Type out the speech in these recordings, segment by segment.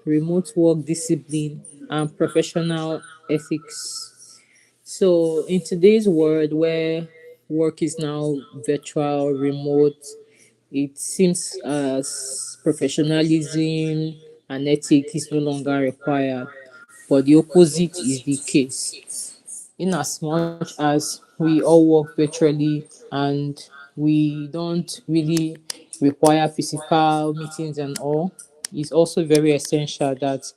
remote work discipline and professional ethics. So, in today's world where work is now virtual, remote, it seems as professionalism and ethics is no longer required, but the opposite is the case. In as much as we all work virtually and we don't really require physical meetings and all, it's also very essential that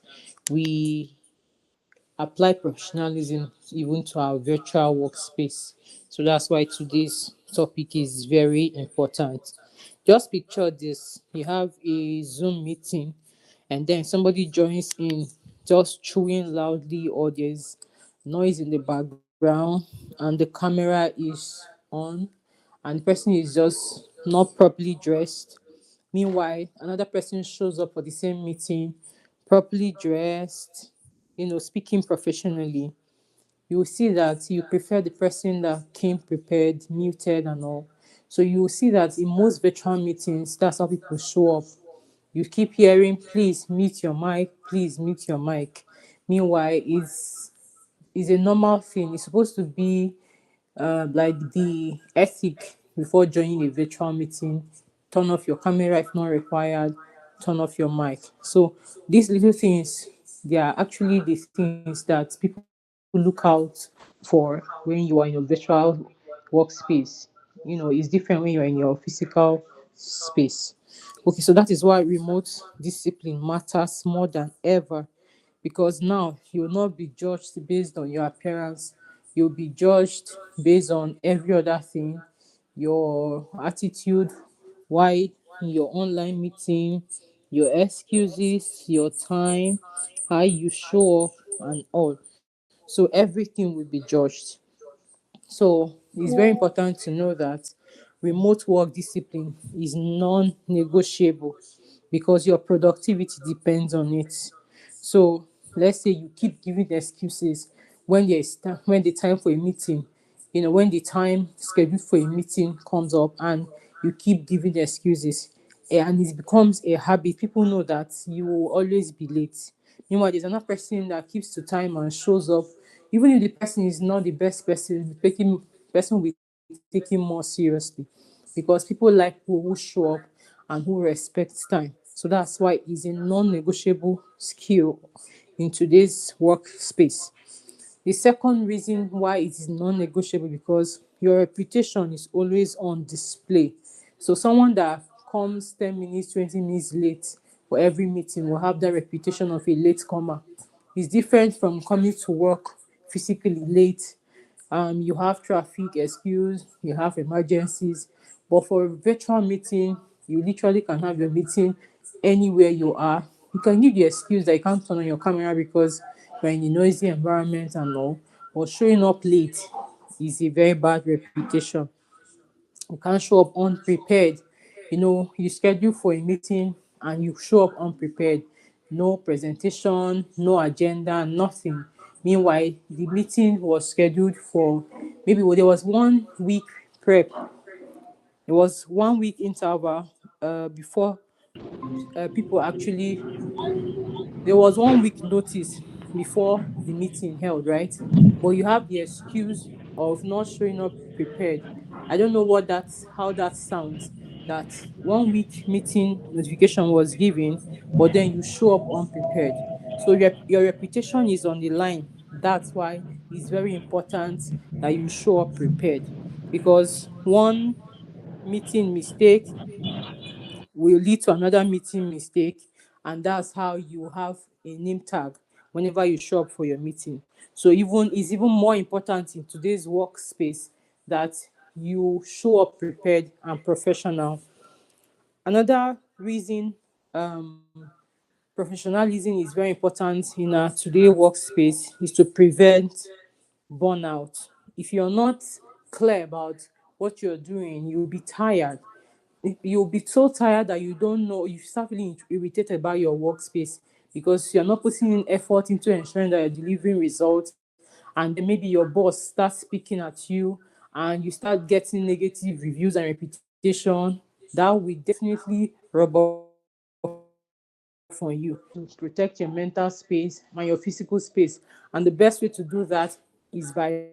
we apply professionalism even to our virtual workspace. So that's why today's topic is very important. Just picture this: you have a Zoom meeting, and then somebody joins in just chewing loudly, or there's noise in the background, and the camera is on, and the person is just not properly dressed. Meanwhile, another person shows up for the same meeting, properly dressed, speaking professionally. You will see that you prefer the person that came prepared, muted, and all. So you will see that in most virtual meetings, that's how people show up. You keep hearing, please mute your mic, please mute your mic. Meanwhile, it's a normal thing. It's supposed to be like the ethic before joining a virtual meeting. Turn off your camera if not required, turn off your mic. So these little things, they are actually the things that people look out for when you are in your virtual workspace. It's different when you're in your physical space. Okay, so that is why remote discipline matters more than ever, because now you will not be judged based on your appearance. You'll be judged based on every other thing: your attitude, why in your online meeting, your excuses, your time, how you show up, and all. So everything will be judged. So it's very important to know that remote work discipline is non-negotiable because your productivity depends on it. So let's say you keep giving excuses when when the time for a meeting, when the time scheduled for a meeting comes up, and you keep giving excuses, and it becomes a habit. People know that you will always be late. Meanwhile, there's another person that keeps to time and shows up, even if the person is not the best person. The person will take him more seriously, because people like people who show up and who respect time. So that's why it's a non-negotiable skill in today's workspace. The second reason why it is non-negotiable, because your reputation is always on display. So someone that comes 10 minutes, 20 minutes late for every meeting will have that reputation of a late comer. It's different from coming to work physically late. You have traffic excuse, you have emergencies, but for a virtual meeting, you literally can have your meeting anywhere you are. You can give the excuse that you can't turn on your camera because you're in a noisy environment and all, but showing up late is a very bad reputation. You can't show up unprepared. You schedule for a meeting and you show up unprepared. No presentation, no agenda, nothing. Meanwhile, the meeting was scheduled for, maybe there was 1 week prep. It was 1 week interval before people actually, there was 1 week notice before the meeting held, right? But you have the excuse of not showing up prepared. I don't know how that sounds. That 1 week meeting notification was given, but then you show up unprepared. So your reputation is on the line. That's why it's very important that you show up prepared, because one meeting mistake will lead to another meeting mistake, and that's how you have a name tag whenever you show up for your meeting. So even more important in today's workspace that you show up prepared and professional. Another reason professionalism is very important in our today workspace is to prevent burnout. If you're not clear about what you're doing, you'll be tired. You'll be so tired that you don't know, you start feeling irritated by your workspace because you're not putting in effort into ensuring that you're delivering results. And then maybe your boss starts speaking at you and you start getting negative reviews and reputation. That will definitely rub off on your workspace. from you to protect your mental space and your physical space. And the best way to do that is by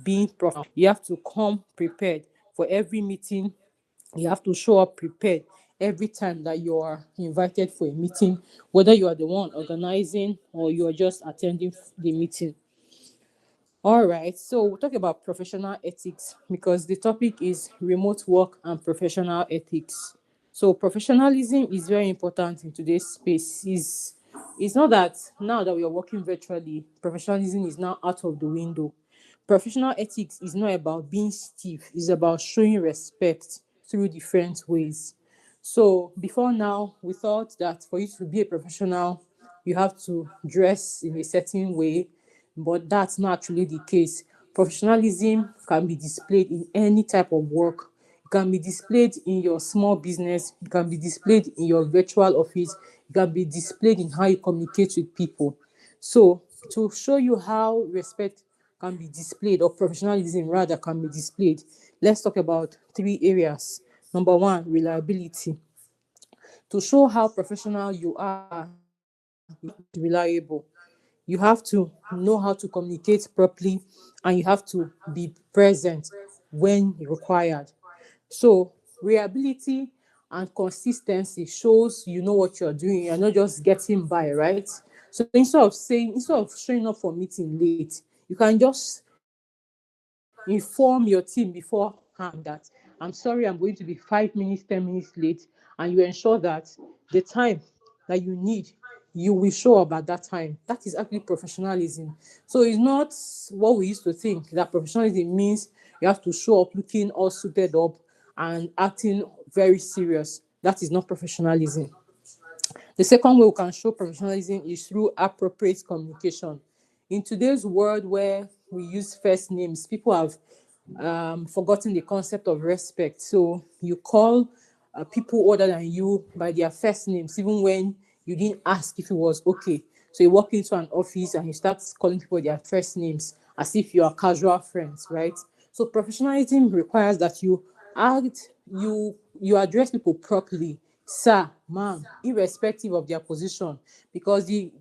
being professional. You have to come prepared for every meeting. You have to show up prepared every time that you are invited for a meeting, whether you are the one organizing or you are just attending the meeting. All right, so we'll talk about professional ethics because the topic is remote work and professional ethics. So professionalism is very important in today's space. It's not that now that we are working virtually, professionalism is now out of the window. Professional ethics is not about being stiff, it's about showing respect through different ways. So before now, we thought that for you to be a professional, you have to dress in a certain way, but that's not actually the case. Professionalism can be displayed in any type of work. It can be displayed in your small business, it can be displayed in your virtual office, it can be displayed in how you communicate with people. So, to show you how respect can be displayed, or professionalism rather can be displayed, let's talk about three areas. Number one, reliability. To show how professional you are, you have to be reliable. You have to know how to communicate properly, and you have to be present when required. So, reliability and consistency shows you know what you're doing. You're not just getting by, right? So instead of showing up for meeting late, you can just inform your team beforehand that I'm sorry, I'm going to be 5 minutes, 10 minutes late, and you ensure that the time that you need, you will show up at that time. That is actually professionalism. So it's not what we used to think that professionalism means you have to show up looking all suited up and acting very serious. That is not professionalism. The second way we can show professionalism is through appropriate communication. In today's world where we use first names, people have forgotten the concept of respect. So you call people older than you by their first names, even when you didn't ask if it was okay. So you walk into an office and you start calling people their first names as if you are casual friends, right? So professionalism requires that you address people properly, sir, ma'am, irrespective of their position. Because the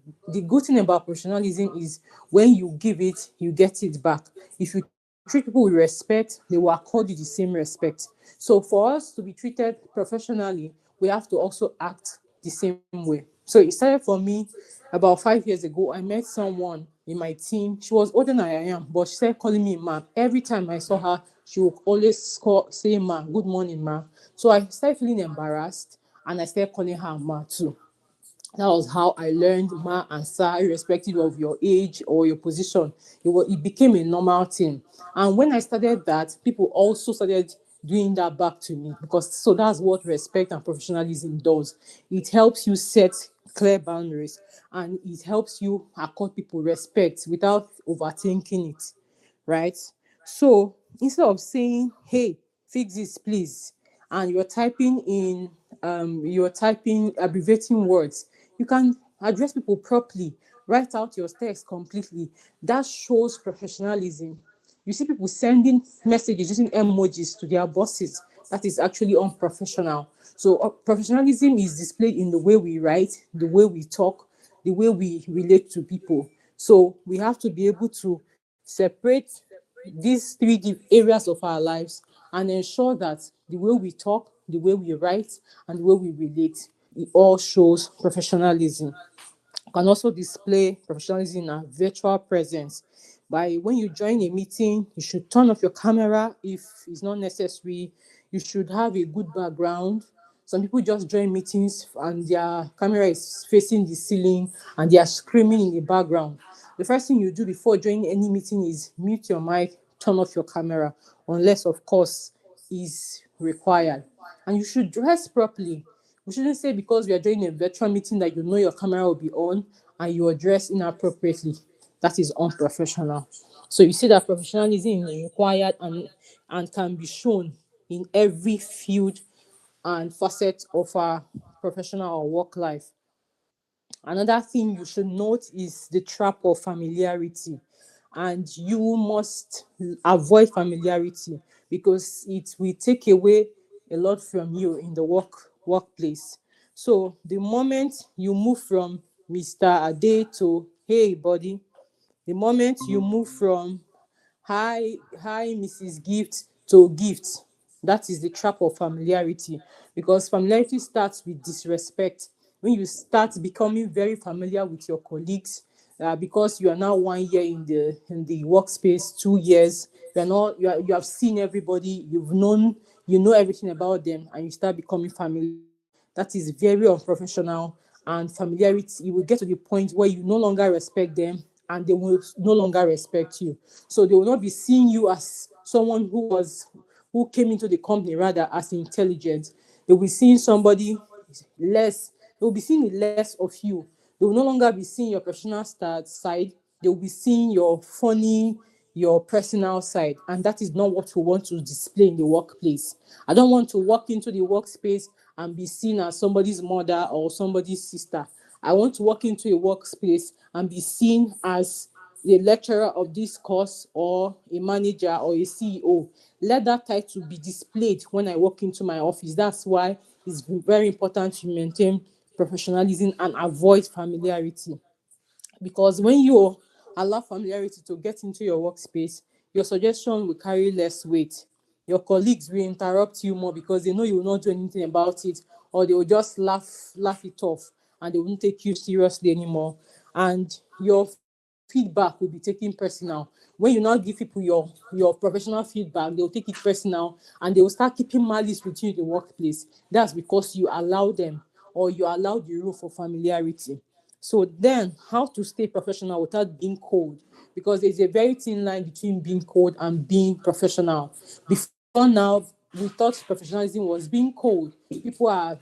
good thing about professionalism is when you give it, you get it back. If you treat people with respect, they will accord you the same respect. So for us to be treated professionally, we have to also act the same way. So it started for me about 5 years ago. I met someone in my team. She was older than I am, but she started calling me ma. Every time I saw her, she would always say ma, good morning, ma. So I started feeling embarrassed and I started calling her ma too. That was how I learned ma and sir, irrespective of your age or your position. It became a normal thing. And when I started that, people also started doing that back to me, because so that's what respect and professionalism does. It helps you set clear boundaries, and it helps you accord people respect without overthinking it, right? So instead of saying, hey, fix this, please, and you're typing abbreviating words, you can address people properly, write out your text completely. That shows professionalism. You see people sending messages using emojis to their bosses. That is actually unprofessional. So professionalism is displayed in the way we write, the way we talk, the way we relate to people. So we have to be able to separate these areas of our lives and ensure that the way we talk, the way we write, and the way we relate, it all shows professionalism. You can also display professionalism in a virtual presence. By when you join a meeting, you should turn off your camera if it's not necessary. You should have a good background. Some people just join meetings and their camera is facing the ceiling and they are screaming in the background. The first thing you do before joining any meeting is mute your mic, turn off your camera, unless, of course, is required. And you should dress properly. We shouldn't say because we are doing a virtual meeting that you know your camera will be on and you are dressed inappropriately. That is unprofessional. So you see that professionalism is required and can be shown in every field and facet of our professional or work life. Another thing you should note is the trap of familiarity. And you must avoid familiarity because it will take away a lot from you in the workplace. So the moment you move from Mr. Ade to hey buddy, the moment you move from hi Mrs. Gift to gift, that is the trap of familiarity, because familiarity starts with disrespect. When you start becoming very familiar with your colleagues, because you are now 1 year in the workspace, 2 years, you have seen everybody, you know everything about them, and you start becoming familiar. That is very unprofessional. And familiarity, you will get to the point where you no longer respect them, and they will no longer respect you. So they will not be seeing you as someone who came into the company rather as intelligent. They will be seeing somebody less. They will be seeing less of you. They will no longer be seeing your professional side. They will be seeing your funny, your personal side, and that is not what we want to display in the workplace. I don't want to walk into the workspace and be seen as somebody's mother or somebody's sister. I want to walk into a workspace and be seen as the lecturer of this course, or a manager, or a CEO. Let that title be displayed when I walk into my office. That's why it's very important to maintain professionalism and avoid familiarity, because when you allow familiarity to get into your workspace, your suggestion will carry less weight. Your colleagues will interrupt you more because they know you will not do anything about it, or they will just laugh it off, and they won't take you seriously anymore. And your feedback will be taken personal. When you now give people your professional feedback, they'll take it personal, and they will start keeping malice with you in the workplace. That's because you allow them, or you allow the room for familiarity. So then, how to stay professional without being cold? Because there's a very thin line between being cold and being professional. Before now, we thought professionalism was being cold. People are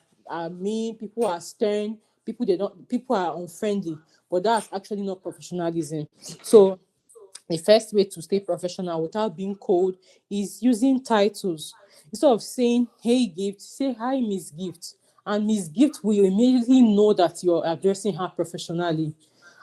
mean, people are stern, people are unfriendly. But that's actually not professionalism. So the first way to stay professional without being cold is using titles. Instead of saying hey Gift, say hi Miss Gift, and Miss Gift will immediately know that you're addressing her professionally.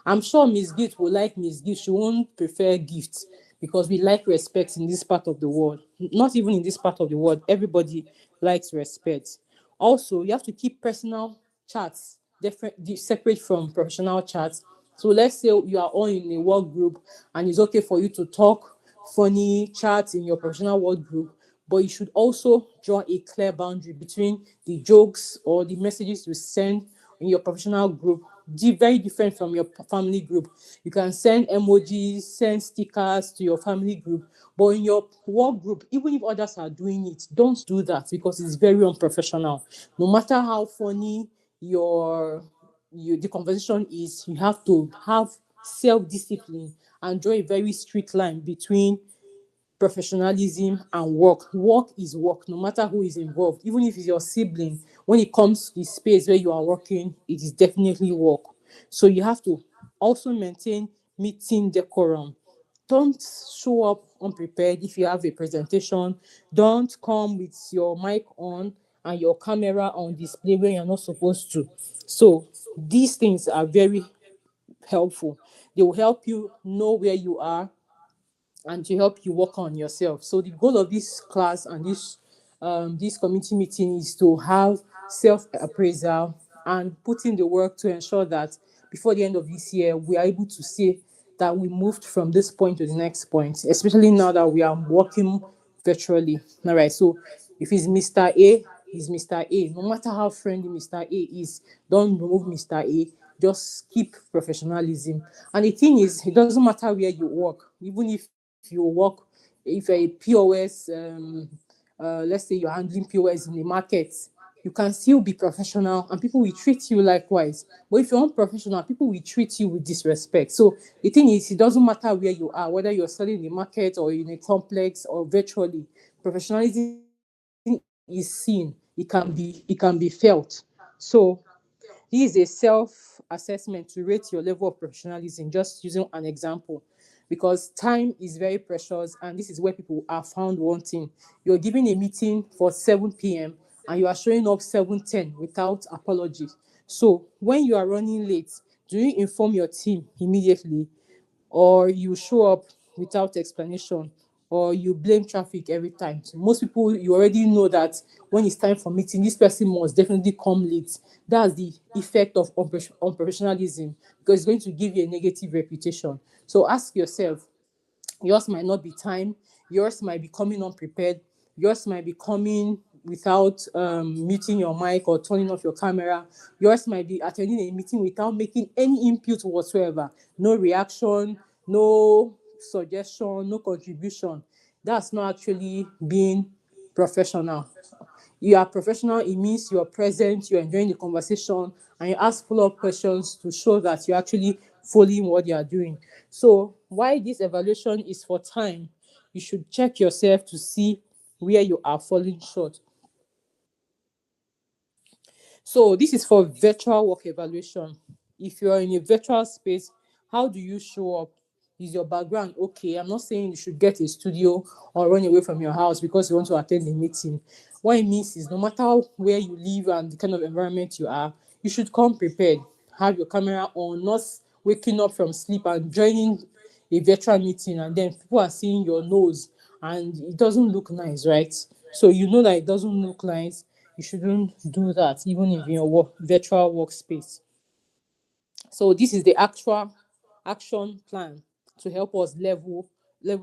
I'm sure Miss Gift will like Miss Gift. She won't prefer Gift, because we like respect in this part of the world. Not even in this part of the world, everybody likes respect. Also, you have to keep personal chats different, separate from professional chats. So let's say you are all in a work group, and it's okay for you to talk funny chats in your professional work group, but you should also draw a clear boundary between the jokes or the messages you send in your professional group. Very different from your family group. You can send emojis, send stickers to your family group, but in your work group, even if others are doing it, don't do that, because it's very unprofessional. No matter how funny the conversation is, you have to have self-discipline and draw a very strict line between professionalism and work. Work is work, no matter who is involved. Even if it's your sibling, when it comes to the space where you are working, it is definitely work. So you have to also maintain meeting decorum. Don't show up unprepared. If you have a presentation, don't come with your mic on and your camera on display when you're not supposed to. So these things are very helpful. They will help you know where you are and to help you work on yourself. So the goal of this class and this community meeting is to have self appraisal and put in the work to ensure that before the end of this year we are able to say that we moved from this point to the next point, especially now that we are working virtually. All right. So if it's Mr. A, he's Mr. A. No matter how friendly Mr. A is, don't remove Mr. A. Just keep professionalism. And the thing is, it doesn't matter where you work. Even if you work, if you're a POS, let's say you're handling POS in the market, you can still be professional and people will treat you likewise. But if you're unprofessional, people will treat you with disrespect. So the thing is, it doesn't matter where you are, whether you're selling in the market or in a complex or virtually, professionalism is seen. It can be felt. So this is a self-assessment to rate your level of professionalism, just using an example, because time is very precious, and this is where people are found wanting. You're giving a meeting for 7 p.m. and you are showing up 7:10 without apology. So when you are running late, do you inform your team immediately, or you show up without explanation? or you blame traffic every time. So most people, you already know that when it's time for meeting, this person must definitely come late. That's the effect of unprofessionalism, because it's going to give you a negative reputation. So ask yourself, yours might not be time, yours might be coming unprepared, yours might be coming without muting your mic or turning off your camera, yours might be attending a meeting without making any input whatsoever, no reaction, no suggestion, no contribution. That's not actually being professional. You are professional, it means you're present, you're enjoying the conversation, and you ask follow-up questions to show that you're actually following what you are doing. So why this evaluation is for time, you should check yourself to see where you are falling short. So this is for virtual work evaluation. If you're in a virtual space, how do you show up? Is your background okay? I'm not saying you should get a studio or run away from your house because you want to attend a meeting. What it means is no matter where you live and the kind of environment you are, you should come prepared. Have your camera on, not waking up from sleep and joining a virtual meeting and then people are seeing your nose and it doesn't look nice, right? So you know that it doesn't look nice. You shouldn't do that, even in your virtual workspace. So this is the actual action plan to help us level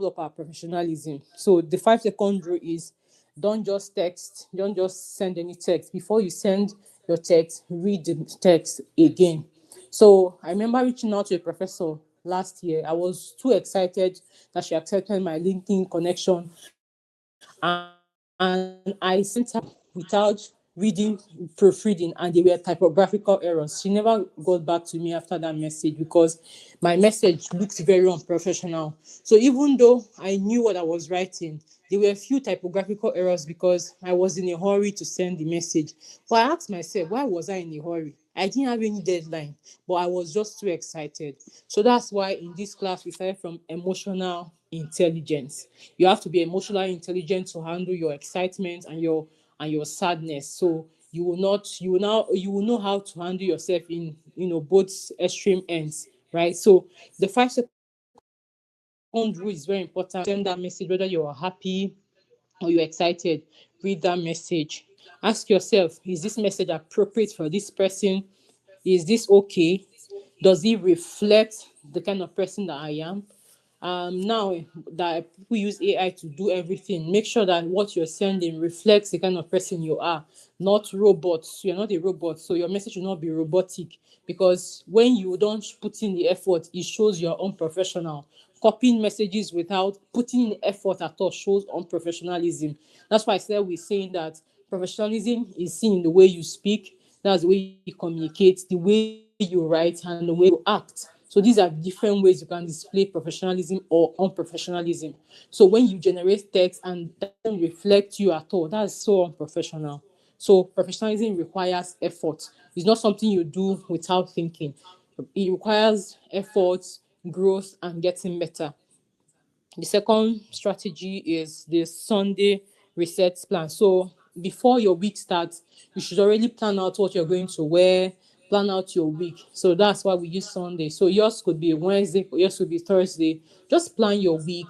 up our professionalism. So the 5 second rule is, don't just text, don't just send any text. Before you send your text, read the text again. So I remember reaching out to a professor last year. I was too excited that she accepted my LinkedIn connection, and I sent her without reading, proofreading, and there were typographical errors. She never got back to me after that message because my message looked very unprofessional. So even though I knew what I was writing, there were a few typographical errors because I was in a hurry to send the message. But I asked myself, why was I in a hurry? I didn't have any deadline, but I was just too excited. So that's why in this class we started from emotional intelligence. You have to be emotionally intelligent to handle your excitement and your sadness. So you will not you will know how to handle yourself in both extreme ends, right? So the 5 second rule is very important. Send that message whether you're happy or you're excited. Read that message. Ask yourself, is this message appropriate for this person? Is this okay? Does it reflect the kind of person that I am? Now that people use AI to do everything, make sure that what you're sending reflects the kind of person you are, not robots. You're not a robot, so your message will not be robotic. Because when you don't put in the effort, it shows you're unprofessional. Copying messages without putting in effort at all shows unprofessionalism. That's why I said we're saying that professionalism is seen in the way you speak, that's the way you communicate, the way you write, and the way you act. So these are different ways you can display professionalism or unprofessionalism. So when you generate text and that doesn't reflect you at all, that's so unprofessional. So professionalism requires effort. It's not something you do without thinking. It requires effort, growth, and getting better. The second strategy is the Sunday reset plan. So before your week starts, you should already plan out what you're going to wear, plan out your week. So that's why we use Sunday. So yours could be Wednesday, yours could be Thursday. Just plan your week.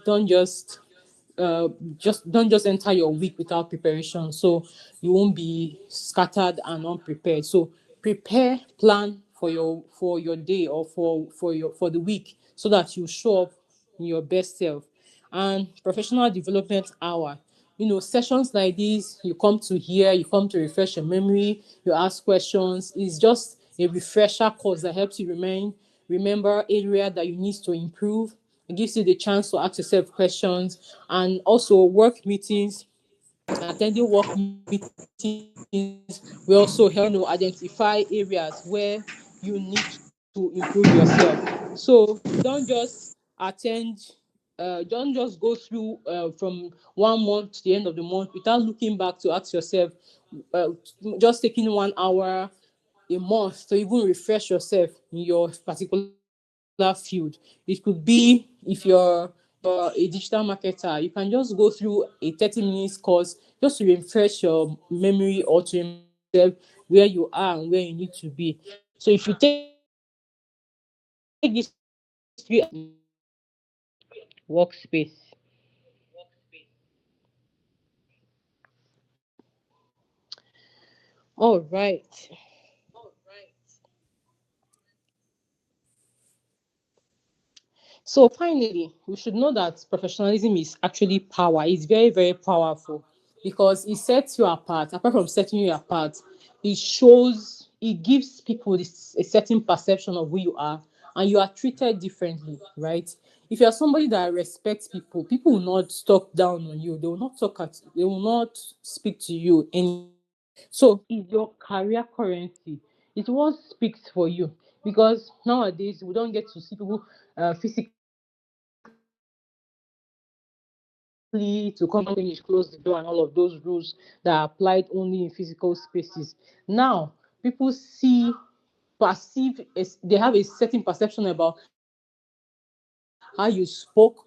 Uh, don't just enter your week without preparation, so you won't be scattered and unprepared. So prepare, plan for your day or for the week, so that you show up in your best self. And professional development hour, sessions like this, you come to hear, you come to refresh your memory, you ask questions. It's just a refresher course that helps you remember area that you need to improve. It gives you the chance to ask yourself questions. And also work meetings, attending work meetings will also help identify areas where you need to improve yourself. So don't just go through from 1 month to the end of the month without looking back to ask yourself, uh, just taking 1 hour a month to even refresh yourself in your particular field. It could be, if you're a digital marketer, you can just go through a 30 minutes course just to refresh your memory or to remind yourself where you are and where you need to be. So if you take these 3 actions, you can make your workspace All right. So finally, we should know that professionalism is actually power. It's very, very powerful because it sets you apart. Apart from setting you apart, it gives people a certain perception of who you are, and you are treated differently, right? If you are somebody that respects people, people will not talk down on you. They will not speak to you anyhow. So is your career currency. It what speaks for you because nowadays we don't get to see people physically to come to the company, close the door, and all of those rules that are applied only in physical spaces. Now people perceive they have a certain perception about how you spoke,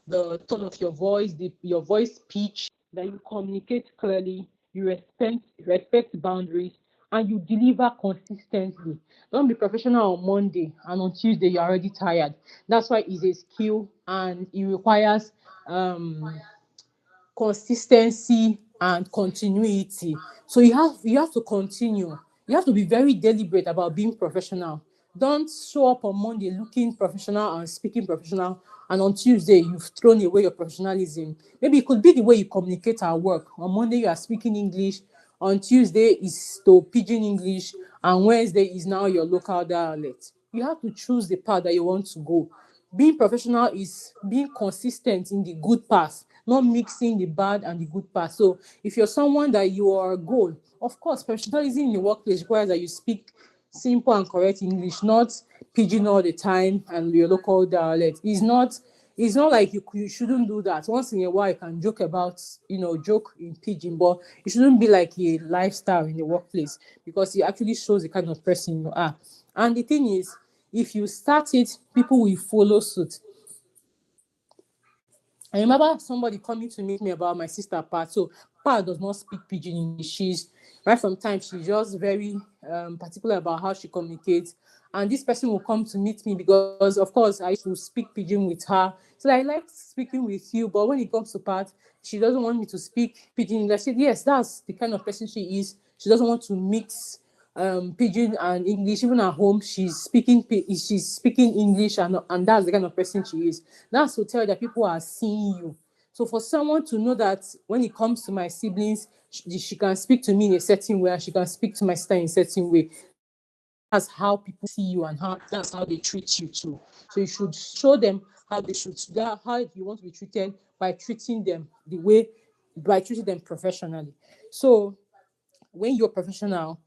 the tone of your voice, your voice pitch, that you communicate clearly, you respect boundaries, and you deliver consistently. Don't be professional on Monday and on Tuesday you're already tired. That's why it's a skill and it requires um consistency and continuity. So you have to continue. You have to be very deliberate about being professional. Don't show up on Monday looking professional and speaking professional, and on Tuesday you've thrown away your professionalism. Maybe it could be the way you communicate at work. On Monday you are speaking English, on Tuesday is to pidgin English, and Wednesday is now your local dialect. You have to choose the path that you want to go. Being professional is being consistent in the good path, not mixing the bad and the good path. So if you're someone that your goal, of course, professionalism in the workplace requires that you speak simple and correct English, not pidgin all the time and your local dialect. It's not like you shouldn't do that. Once in a while you can joke in pidgin, but it shouldn't be like a lifestyle in the workplace because it actually shows the kind of person you are. And the thing is, if you start it, people will follow suit. I remember somebody coming to meet me about my sister Pat. So Pat does not speak pidgin English. She's right from time. She's just very particular about how she communicates. And this person will come to meet me because, of course, I used to speak pidgin with her. So I like speaking with you, but when it comes to Pat, she doesn't want me to speak pidgin English. I said, yes, that's the kind of person she is. She doesn't want to mix pidgin and English. Even at home, she's speaking English, and that's the kind of person she is. That's to tell you that people are seeing you. So for someone to know that when it comes to my siblings, she can speak to me in a certain way, and she can speak to my sister in a certain way. That's how people see you, and that's how they treat you too. So you should show them how you want to be treated by treating them professionally. So when you're professional,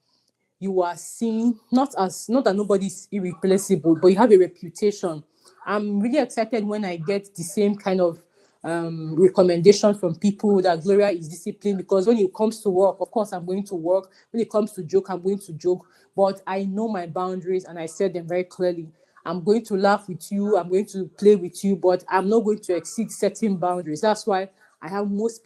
you are seen not that nobody's irreplaceable, but you have a reputation. I'm really excited when I get the same kind of recommendation from people that Gloria is disciplined, because when it comes to work, of course, I'm going to work. When it comes to joke, I'm going to joke. But I know my boundaries and I set them very clearly. I'm going to laugh with you, I'm going to play with you, but I'm not going to exceed certain boundaries. That's why I have most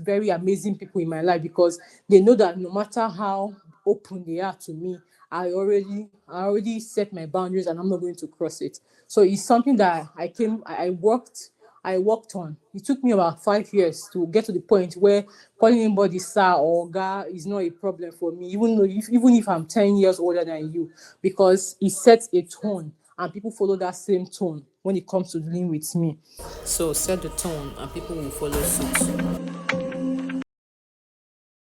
very amazing people in my life, because they know that no matter how open they are to me, I already set my boundaries and I'm not going to cross it. So it's something that I worked on. It took me about 5 years to get to the point where calling anybody sir or ga is not a problem for me, even if I'm 10 years older than you, because it sets a tone and people follow that same tone when it comes to dealing with me. So set the tone and people will follow suit.